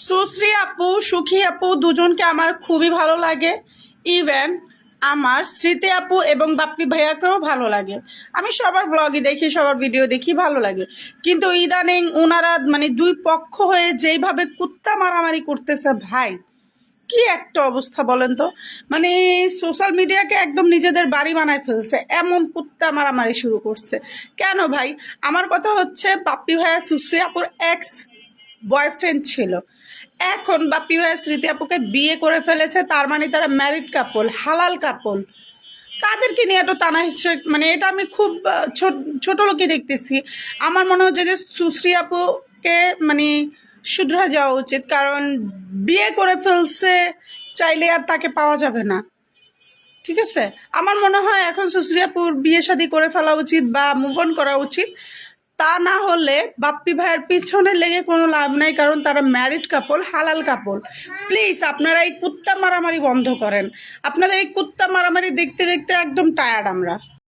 সুশ্রী আপু সুখী আপু দুজনকে আমার খুবই ভালো লাগে। ইভেন আমার স্মৃতি আপু এবং বাপ্পি ভাইয়াকেও ভালো লাগে। আমি সবার ব্লগই দেখি, সবার ভিডিও দেখি, ভালো লাগে। কিন্তু ইদানিং ওনারা মানে দুই পক্ষ হয়ে যেইভাবে কুত্তা মারামারি করতেছে ভাই, কি একটা অবস্থা বলেন তো। মানে সোশ্যাল মিডিয়াকে একদম নিজেদের বাড়ি বানায় ফেলছে, এমন কুত্তা মারামারি শুরু করছে। কেন ভাই? আমার কথা হচ্ছে, বাপ্পি ভাইয়া সুশ্রী আপুর এক্স বয়ফ্রেন্ড ছিল, এখন বাপ্পি ভাইয়া স্মৃতি আপুকে বিয়ে করে ফেলেছে, তার মানে তারা ম্যারিড কাপল, হালাল কাপল। তাদেরকে নিয়ে এত টানা হিসেবে, মানে এটা আমি খুব ছোট লোকই দেখতেছি। আমার মনে হচ্ছে যে সুশ্রী আপুকে মানে শুধরা যাওয়া উচিত, কারণ বিয়ে করে ফেলছে, চাইলে আর তাকে পাওয়া যাবে না। ঠিক আছে, আমার মনে হয় এখন সুশ্রী আপুর বিয়ে শাদী করে ফেলা উচিত বা মুভ অন করা উচিত। তা না হলে বাপ্পি ভাইয়ের পিছনে লেগে কোনো লাভ নাই, কারণ তারা ম্যারিড কাপল, হালাল কাপল। প্লিজ আপনারা এই কুত্তা মারামারি বন্ধ করেন। আপনাদের এই কুত্তা মারামারি দেখতে দেখতে একদম টায়ার্ড আমরা।